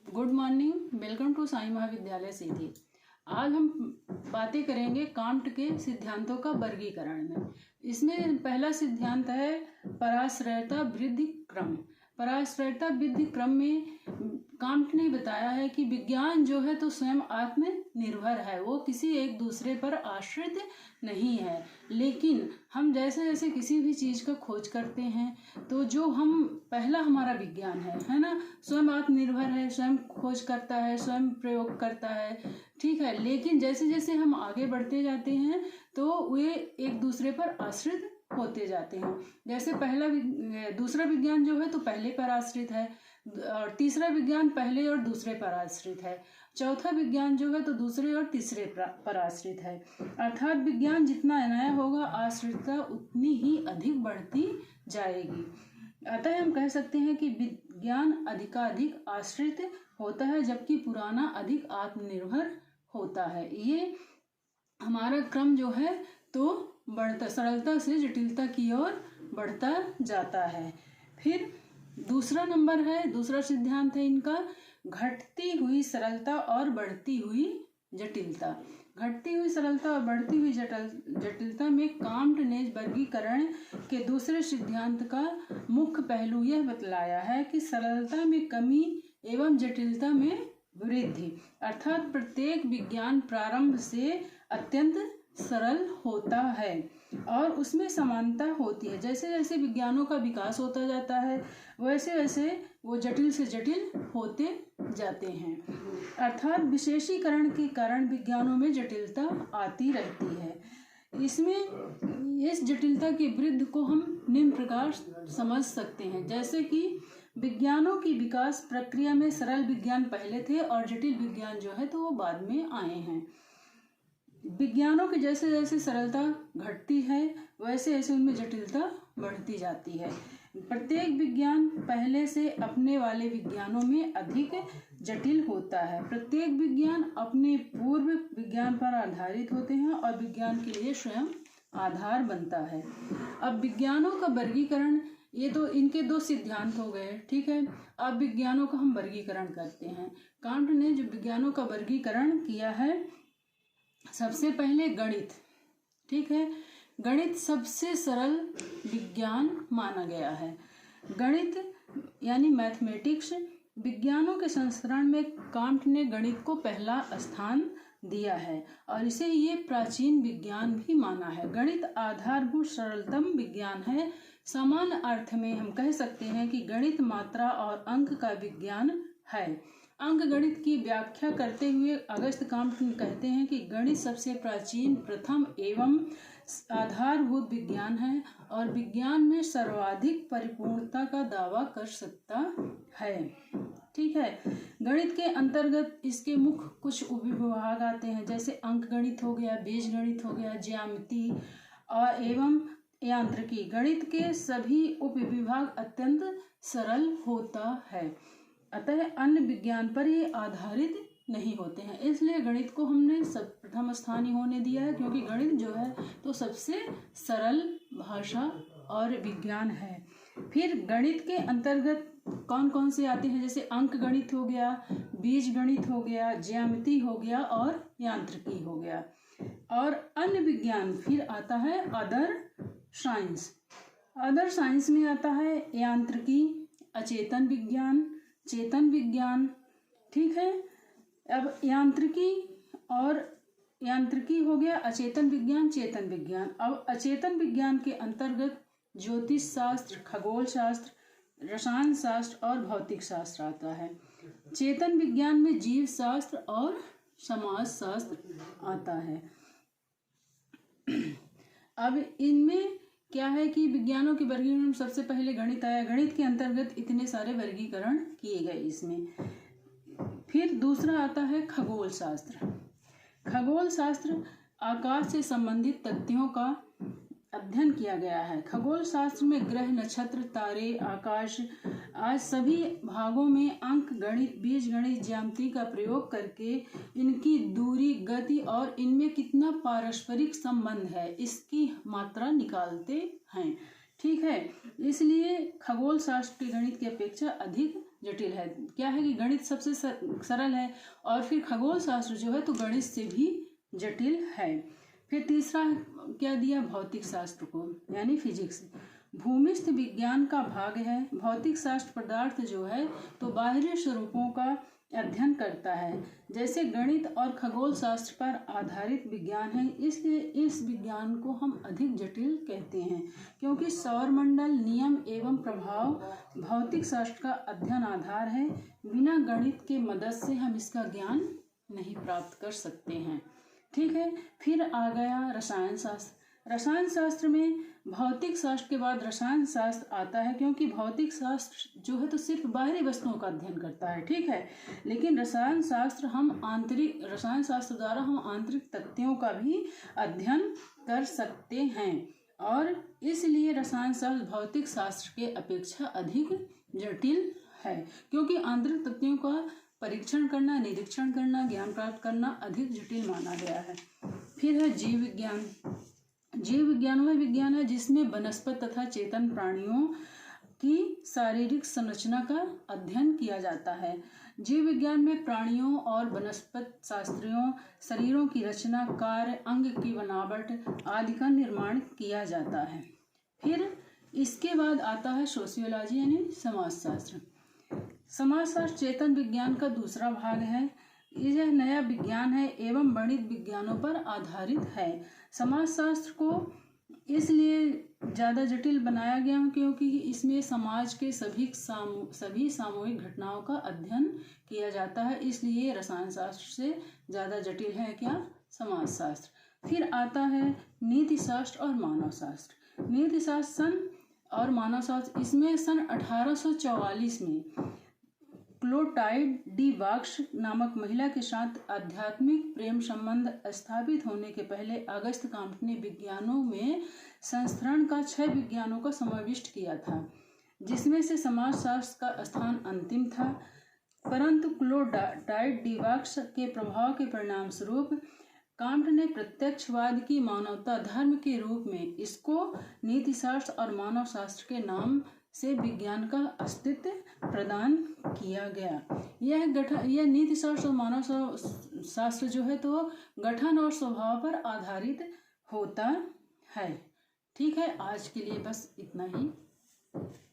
Good morning, welcome to Sai Mahavidyalaya Sidhi. आज हम बातें करेंगे कांट के सिद्धांतों का वर्गीकरण में। इसमें पहला सिद्धांत है पराश्रयता वृद्धि क्रम। पराश्रयता वृद्धि क्रम में कांट ने बताया है कि विज्ञान जो है तो स्वयं आत्मनिर्भर है, वो किसी एक दूसरे पर आश्रित नहीं है। लेकिन हम जैसे जैसे किसी भी चीज़ का खोज करते हैं तो जो हम पहला हमारा विज्ञान है ना, स्वयं आत्मनिर्भर है, स्वयं खोज करता है, स्वयं प्रयोग करता है, ठीक है। लेकिन जैसे जैसे हम आगे बढ़ते जाते हैं तो वे एक दूसरे पर आश्रित होते जाते हैं। जैसे दूसरा विज्ञान जो है तो पहले पर आश्रित है, और तीसरा विज्ञान पहले और दूसरे पर आश्रित है, चौथा विज्ञान जो है तो दूसरे और तीसरे पर आश्रित है। अर्थात विज्ञान जितना नया होगा आश्रितता उतनी ही अधिक बढ़ती जाएगी। अतः हम कह सकते हैं कि विज्ञान अधिकाधिक आश्रित होता है जबकि पुराना अधिक आत्मनिर्भर होता है। ये हमारा क्रम जो है तो बढ़ता, सरलता से जटिलता की ओर बढ़ता जाता है। फिर दूसरा सिद्धांत है इनका घटती हुई सरलता और बढ़ती हुई जटिलता। घटती हुई सरलता और बढ़ती हुई जटिलता में कांट ने वर्गीकरण के दूसरे सिद्धांत का मुख्य पहलू यह बतलाया है कि सरलता में कमी एवं जटिलता में वृद्धि। अर्थात प्रत्येक विज्ञान प्रारंभ से अत्यंत सरल होता है और उसमें समानता होती है। जैसे जैसे विज्ञानों का विकास होता जाता है वैसे वैसे वो जटिल से जटिल होते जाते हैं। अर्थात विशेषीकरण के कारण विज्ञानों में जटिलता आती रहती है। इसमें इस जटिलता की वृद्धि को हम निम्न प्रकार समझ सकते हैं, जैसे कि विज्ञानों की विकास प्रक्रिया में सरल विज्ञान पहले थे और जटिल विज्ञान जो है तो वो बाद में आए हैं। विज्ञानों की जैसे जैसे सरलता घटती है वैसे वैसे उनमें जटिलता बढ़ती जाती है। प्रत्येक विज्ञान पहले से अपने वाले विज्ञानों में अधिक जटिल होता है। प्रत्येक विज्ञान अपने पूर्व विज्ञान पर आधारित होते हैं और विज्ञान के लिए स्वयं आधार बनता है। अब विज्ञानों का वर्गीकरण, ये तो इनके दो सिद्धांत हो गए, ठीक है। अब विज्ञानों का हम वर्गीकरण करते हैं। कांट ने जो विज्ञानों का वर्गीकरण किया है, सबसे पहले गणित, ठीक है। गणित सबसे सरल विज्ञान माना गया है। गणित यानी मैथमेटिक्स, विज्ञानों के संस्करण में कांट ने गणित को पहला स्थान दिया है और इसे ये प्राचीन विज्ञान भी माना है। गणित आधारभूत सरलतम विज्ञान है। सामान्य अर्थ में हम कह सकते हैं कि गणित मात्रा और अंक का विज्ञान है। अंक गणित की व्याख्या करते हुए अगस्त कांट कहते हैं कि गणित सबसे प्राचीन, प्रथम एवं आधारभूत विज्ञान है और विज्ञान में सर्वाधिक परिपूर्णता का दावा कर सकता है, ठीक है। गणित के अंतर्गत इसके मुख्य कुछ उपविभाग आते हैं, जैसे अंक गणित हो गया, बीज गणित हो गया, ज्यामिति और एवं यांत्रिकी। गणित के सभी उपविभाग अत्यंत सरल होता है, अतः अन्य विज्ञान पर ये आधारित नहीं होते हैं। इसलिए गणित को हमने प्रथम स्थान ही होने दिया है, क्योंकि गणित जो है तो सबसे सरल भाषा और विज्ञान है। फिर गणित के अंतर्गत कौन कौन से आते हैं, जैसे अंक गणित हो गया, बीज गणित हो गया, ज्यामिति हो गया और यांत्रिकी हो गया। और अन्य विज्ञान फिर आता है अदर साइंस। अदर साइंस में आता है यांत्रिकी, अचेतन विज्ञान, चेतन विज्ञान, ठीक है। अब यांत्रिकी हो गया, अचेतन विज्ञान, चेतन विज्ञान। अब अचेतन विज्ञान के अंतर्गत ज्योतिष शास्त्र, खगोल शास्त्र, रसायन शास्त्र और भौतिक शास्त्र आता है। चेतन विज्ञान में जीव शास्त्र और समाज शास्त्र आता है। अब इनमें क्या है कि विज्ञानों के वर्गीकरण में सबसे पहले गणित आया। गणित के अंतर्गत इतने सारे वर्गीकरण किए गए इसमें। फिर दूसरा आता है खगोल शास्त्र। खगोल शास्त्र आकाश से संबंधित तथ्यों का अध्ययन किया गया है। खगोल शास्त्र में ग्रह, नक्षत्र, तारे, आकाश आज सभी भागों में अंक गणित, बीज गणित, ज्यामिति का प्रयोग करके इनकी दूरी, गति और इनमें कितना पारस्परिक संबंध है इसकी मात्रा निकालते हैं, ठीक है। इसलिए खगोल शास्त्र के गणित की अपेक्षा अधिक जटिल है। क्या है कि गणित सबसे सरल है और फिर खगोल शास्त्र जो है तो गणित से भी जटिल है। फिर तीसरा क्या दिया, भौतिक शास्त्र को यानी फिजिक्स, भूमिस्थ विज्ञान का भाग है। भौतिक शास्त्र पदार्थ जो है तो बाहरी स्वरूपों का अध्ययन करता है, जैसे गणित और खगोल शास्त्र पर आधारित विज्ञान है, इसलिए इस विज्ञान को हम अधिक जटिल कहते हैं, क्योंकि सौरमंडल, नियम एवं प्रभाव भौतिक शास्त्र का अध्ययन आधार है। बिना गणित के मदद से हम इसका ज्ञान नहीं प्राप्त कर सकते हैं। ठीक है, फिर आ गया रसायन शास्त्र। रसायन शास्त्र में भौतिक शास्त्र के बाद रसायन शास्त्र आता है, क्योंकि भौतिक शास्त्र जो है तो सिर्फ बाहरी वस्तुओं का अध्ययन करता है, ठीक है, लेकिन रसायन शास्त्र द्वारा हम आंतरिक तथ्यों का भी अध्ययन कर सकते हैं, और इसलिए रसायन शास्त्र भौतिक शास्त्र के अपेक्षा अधिक जटिल है, क्योंकि आंतरिक तथ्यों का परीक्षण करना, निरीक्षण करना, ज्ञान प्राप्त करना अधिक जटिल माना गया है। फिर है जीव विज्ञान। जीव विज्ञान वह विज्ञान है जिसमें वनस्पति तथा चेतन प्राणियों की शारीरिक संरचना का अध्ययन किया जाता है। जीव विज्ञान में प्राणियों और वनस्पति शास्त्रियों शरीरों की रचना, कार्य, अंग की बनावट आदि का निर्माण किया जाता है। फिर इसके बाद आता है सोशियोलॉजी यानी समाजशास्त्र। समाजशास्त्र चेतन विज्ञान का दूसरा भाग है। यह नया विज्ञान है एवं वर्णित विज्ञानों पर आधारित है। समाजशास्त्र को इसलिए ज़्यादा जटिल बनाया गया क्योंकि इसमें समाज के सभी सामूहिक घटनाओं का अध्ययन किया जाता है, इसलिए रसायन शास्त्र से ज़्यादा जटिल है क्या, समाजशास्त्र। फिर आता है नीति शास्त्र और मानव शास्त्र। नीति शास्त्र और मानव शास्त्र, इसमें सन 1844 में क्लोटाइड डी वाक्स नामक महिला के साथ आध्यात्मिक प्रेम संबंध स्थापित होने के पहले अगस्त काम्ट ने विज्ञानों में संस्करण का 6 विज्ञानों का समाविष्ट किया था, जिसमें से समाजशास्त्र का स्थान अंतिम था। परंतु क्लोटाइड डी वाक्स के प्रभाव के परिणाम स्वरूप काम्ट ने प्रत्यक्षवाद की मानवता धर्म के रूप में इसको नीतिशास्त्र और मानव शास्त्र के नाम से विज्ञान का अस्तित्व प्रदान किया गया। यह नीति शास्त्र और मानव शास्त्र जो है तो गठन और स्वभाव पर आधारित होता है। ठीक है, आज के लिए बस इतना ही।